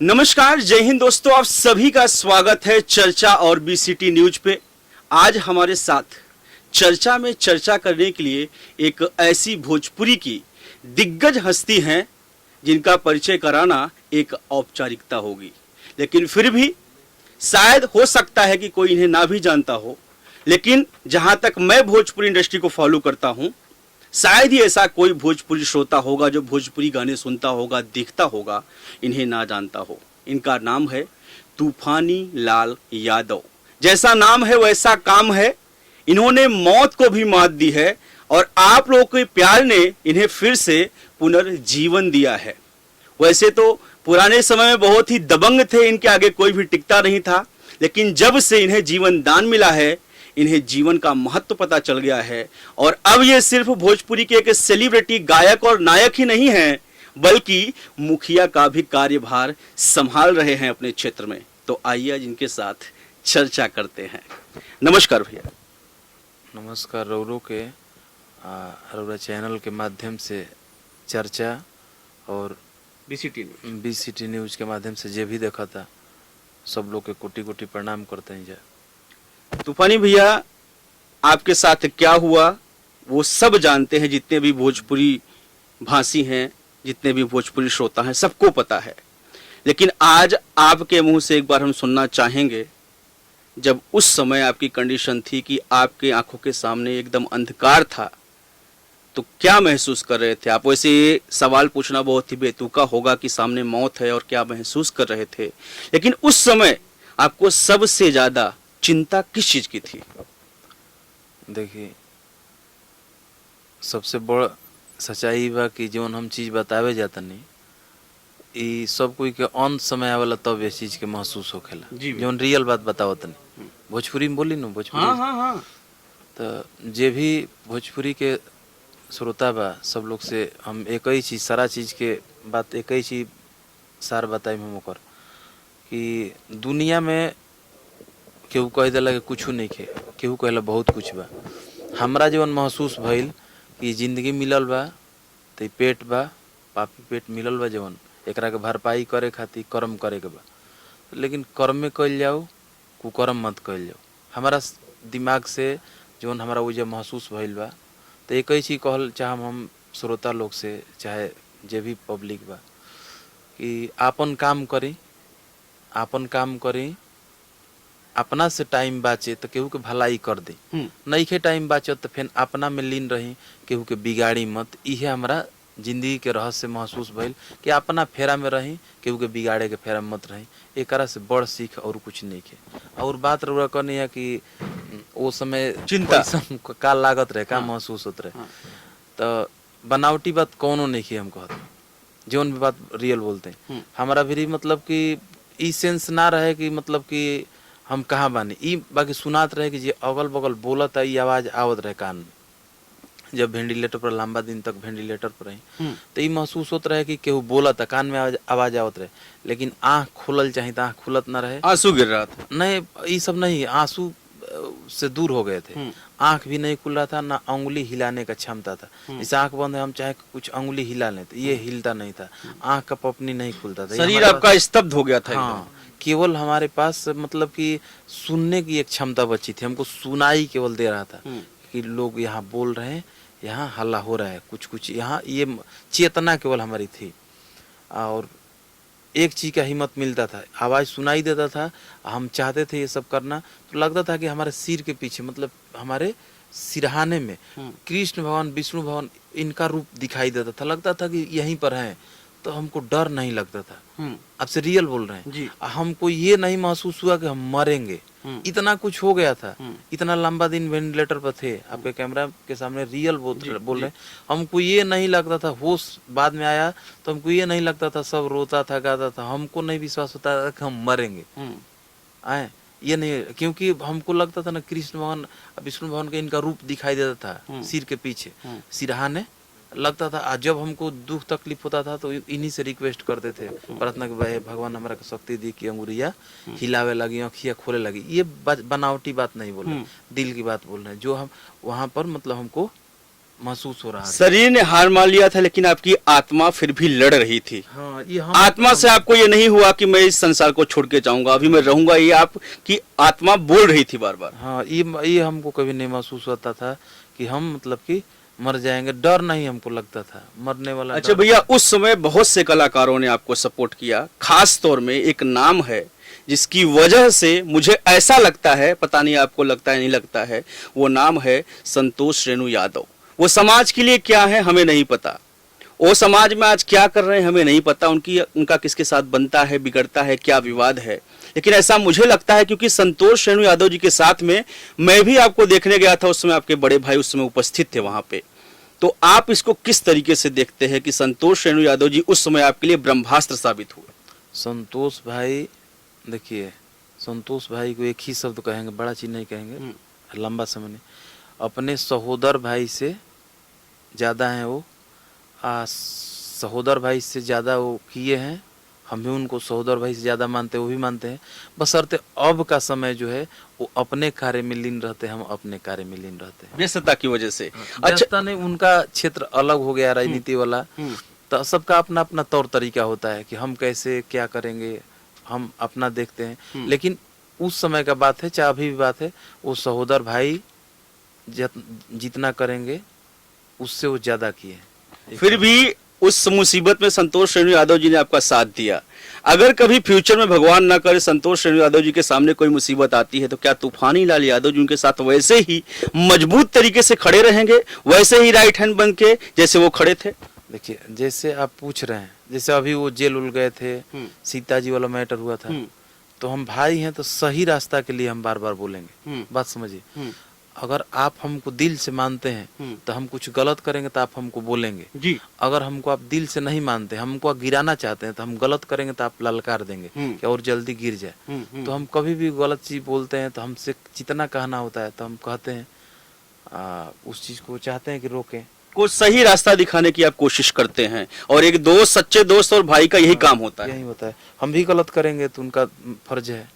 नमस्कार, जय हिंद दोस्तों, आप सभी का स्वागत है चर्चा और बीसीटी न्यूज पे। आज हमारे साथ चर्चा में चर्चा करने के लिए एक ऐसी भोजपुरी की दिग्गज हस्ती हैं जिनका परिचय कराना एक औपचारिकता होगी, लेकिन फिर भी शायद हो सकता है कि कोई इन्हें ना भी जानता हो। लेकिन जहां तक मैं भोजपुरी इंडस्ट्री को फॉलो करता हूं, शायद ही ऐसा कोई भोजपुरी श्रोता होगा जो भोजपुरी गाने सुनता होगा, देखता होगा, इन्हें ना जानता हो। इनका नाम है तूफानी लाल यादव। जैसा नाम है वैसा काम है। इन्होंने मौत को भी मात दी है और आप लोगों के प्यार ने इन्हें फिर से पुनर्जीवन दिया है। वैसे तो पुराने समय में बहुत ही दबंग थे, इनके आगे कोई भी टिकता नहीं था, लेकिन जब से इन्हें जीवन दान मिला है, इन्हें जीवन का महत्व पता चल गया है। और अब ये सिर्फ भोजपुरी के एक सेलिब्रिटी गायक और नायक ही नहीं हैं, बल्कि मुखिया का भी कार्यभार संभाल रहे हैं अपने क्षेत्र में। तो आइए आज इनके साथ चर्चा करते हैं। नमस्कार भैया। नमस्कार। रौरो के रौरा चैनल के माध्यम से चर्चा और बीसीटी न्यूज के माध्यम से जे भी देखा था, सब लोग के कोटि कोटि प्रणाम करते हैं। तूफानी भैया, आपके साथ क्या हुआ वो सब जानते हैं, जितने भी भोजपुरी भाषी हैं, जितने भी भोजपुरी श्रोता हैं, सबको पता है। लेकिन आज आपके मुंह से एक बार हम सुनना चाहेंगे, जब उस समय आपकी कंडीशन थी कि आपके आंखों के सामने एकदम अंधकार था, तो क्या महसूस कर रहे थे आप? वैसे ये सवाल पूछना बहुत ही बेतुका होगा कि सामने मौत है और क्या महसूस कर रहे थे, लेकिन उस समय आपको सबसे ज्यादा चिंता किस चीज की थी? देखिए, सबसे बड़ सच्चाई बा कि जौन हम चीज बतावे जाता नहीं, ई सब कोई के अंत समय आवेला तब ये चीज के महसूस होखेला। जौन रियल बात बतावत नहीं, भोजपुरी में बोली न भोजपुरी। हाँ। तो जे भी भोजपुरी के श्रोता बा, सब लोग से हम एक ही चीज, सारा चीज के बात एक ही चीज सार बताई हम ओकर कि दुनिया में केहू कह दिला कि कुछ नहीं खे, केहू कहला बहुत कुछ बा। हमरा जीवन महसूस भइल कि जिंदगी मिलल बा तो पेट बा, पापी पेट मिलल बा, जवन एकरा के भरपाई करे खातिर कर्म करे के बा। लेकिन कर्म में कइल जाओ, कुकर्म मत कइल जाओ। हमारा दिमाग से जवन हमारा वो जब महसूस भइल बा, तो एक ही चीज कहल चाहे हम श्रोता लोग से, चाहे जे भी पब्लिक बा, कि आपन काम करी, आपन काम करी, अपना से टाइम बाचे तो केहू के भलाई कर दे, नहीं के टाइम बाचे तो फिर अपना में लीन रही, केहू के बिगाड़ी मत। इहे हमारा जिंदगी के रहस्य महसूस भइल कि अपना फेरा में रही, केहू के बिगाड़े के फेरा में मत रही। एकरा से बड़ सीख और कुछ नहीं के। और बात रउरा कहनी है कि वो समय चिंता का लागत रहे, का महसूस होत रहे, तो बनावटी बात कौनो नहीं की। हम कहते जौन भी बात रियल बोलते हैं, हमारा भी मतलब कि ई सेंस ना रहे कि मतलब कि हम कहाँ बानी, ई बाकी सुनात रहे कि जे अगल बगल बोलत है, ई आवाज आवत रहे कान में। जब वेंटिलेटर पर लंबा दिन तक वेंटिलेटर पर रही, तो ई महसूस होत रहे कि केहू बोलत है, कान में आवाज आवत रहे, लेकिन आँख खुलल चाहिए तो आँख खुलत ना रहे, आंसू गिर रहा था। नहीं, ये सब नहीं, आंसू से दूर हो गए थे। आंख भी नहीं खुल रहा था, ना अंगुली हिलाने का क्षमता था। जैसे आंख बंद है, हम चाहे कुछ अंगुली हिला लें तो ये हिलता नहीं था, आंख का पपनी नहीं खुलता था, शरीर आपका स्तब्ध हो गया था। हाँ, केवल हमारे पास मतलब कि सुनने की एक क्षमता बची थी। हमको सुनाई केवल दे रहा था कि लोग यहाँ बोल रहे हैं, यहाँ हल्ला हो रहा है, कुछ कुछ यहाँ, ये चेतना केवल हमारी थी। और एक चीज का हिम्मत मिलता था, आवाज सुनाई देता था, हम चाहते थे ये सब करना, तो लगता था कि हमारे सिर के पीछे, मतलब हमारे सिरहाने में कृष्ण भगवान, विष्णु भगवान, इनका रूप दिखाई देता था। लगता था कि यहीं पर हैं, तो हमको डर नहीं लगता था। आपसे रियल बोल रहे हैं, हमको ये नहीं महसूस हुआ कि हम मरेंगे। इतना कुछ हो गया था, इतना लंबा दिन वेंटिलेटर पर थे, आपके कैमरा के सामने रियल बोल रहे हैं। हमको ये नहीं लगता था, होश बाद में आया तो हमको ये नहीं लगता था, सब रोता था, गाता था, हमको नहीं विश्वास होता था कि हम मरेंगे। आए ये नहीं, क्योंकि हमको लगता था ना, कृष्ण भगवान, विष्णु भगवान का इनका रूप दिखाई देता था सिर के पीछे, सिरहाने लगता था। आज जब हमको दुख तकलीफ होता था तो इन्हीं से रिक्वेस्ट करते थे, प्रार्थना कि भाई भगवान हमारा शक्ति दी कि अंगुरिया हिलावे लगी, आँखियाँ खोले लगी। ये बनावटी बात नहीं बोल रहे, दिल की बात बोल रहे हैं, जो हम वहाँ पर मतलब हमको महसूस हो रहा है। शरीर ने हार मान लिया था, लेकिन आपकी आत्मा फिर भी लड़ रही थी। हाँ, ये हम आत्मा से आपको ये नहीं हुआ कि मैं इस संसार को छोड़ के जाऊंगा, अभी मैं रहूंगा, ये आपकी आत्मा बोल रही थी बार बार। हाँ, ये हमको कभी नहीं महसूस होता था कि हम मतलब कि मर जाएंगे। डर नहीं हमको लगता था मरने वाला। अच्छा भैया, उस समय बहुत से कलाकारों ने आपको सपोर्ट किया, खास तौर में एक नाम है जिसकी वजह से मुझे ऐसा लगता है, पता नहीं आपको लगता है नहीं लगता है, वो नाम है संतोष रेणु यादव। वो समाज के लिए क्या है हमें नहीं पता, वो समाज में आज क्या कर रहे हैं हमें नहीं पता, उनका किसके साथ बनता है, बिगड़ता है, क्या विवाद है, लेकिन ऐसा मुझे लगता है क्योंकि संतोष रेणु यादव जी के साथ में मैं भी आपको देखने गया था, उस समय आपके बड़े भाई उस समय उपस्थित थे वहां पे। तो आप इसको किस तरीके से देखते हैं कि संतोष रेणु यादव जी उस समय आपके लिए ब्रह्मास्त्र साबित हुए? संतोष भाई, देखिए संतोष भाई को एक ही शब्द कहेंगे, बड़ा चीज नहीं कहेंगे, लंबा समय नहीं। अपने सहोदर भाई से ज़्यादा हैं वो, सहोदर भाई से ज़्यादा वो किए हैं। हम भी उनको सहोदर भाई से ज़्यादा मानते हैं, वो भी मानते हैं। बशर्ते अब का समय जो है वो अपने कार्य में लीन रहते हैं, हम अपने कार्य में लीन रहते हैं, व्यस्तता की वजह से। व्यस्तता नहीं, उनका क्षेत्र अलग हो गया राजनीति वाला। तो सबका अपना अपना तौर तरीका होता है कि हम कैसे क्या करेंगे, हम अपना देखते हैं। लेकिन उस समय का बात है, चाहे अभी भी बात है, वो सहोदर भाई जितना करेंगे उससे वो ज्यादा किए। फिर भी उस मुसीबत में संतोष रेणु यादव जी ने आपका साथ दिया। अगर कभी फ्यूचर में भगवान ना करे संतोष रेणु यादव जी के सामने कोई मुसीबत आती है, तो क्या तूफानी लाल यादव जी उनके साथ वैसे ही मजबूत तरीके से खड़े रहेंगे, वैसे ही राइट हैंड बन के जैसे वो खड़े थे? देखिए, जैसे आप पूछ रहे हैं, जैसे अभी वो जेल उल गए थे, सीता जी वाला मैटर हुआ था, तो हम भाई हैं तो सही रास्ता के लिए हम बार बार बोलेंगे। बात समझिए, अगर आप हमको दिल से मानते हैं तो हम कुछ गलत करेंगे तो आप हमको बोलेंगे जी। अगर हमको आप दिल से नहीं मानते, हमको आप गिराना चाहते हैं, तो हम गलत करेंगे तो आप ललकार देंगे कि और जल्दी गिर जाए। तो हम कभी भी गलत चीज बोलते हैं तो हमसे जितना कहना होता है तो हम कहते हैं, उस चीज को चाहते हैं कि रोकें, को सही रास्ता दिखाने की आप कोशिश करते हैं। और एक दोस्त, सच्चे दोस्त और भाई का यही काम होता है। यही होता है। हम भी गलत करेंगे तो उनका फर्ज है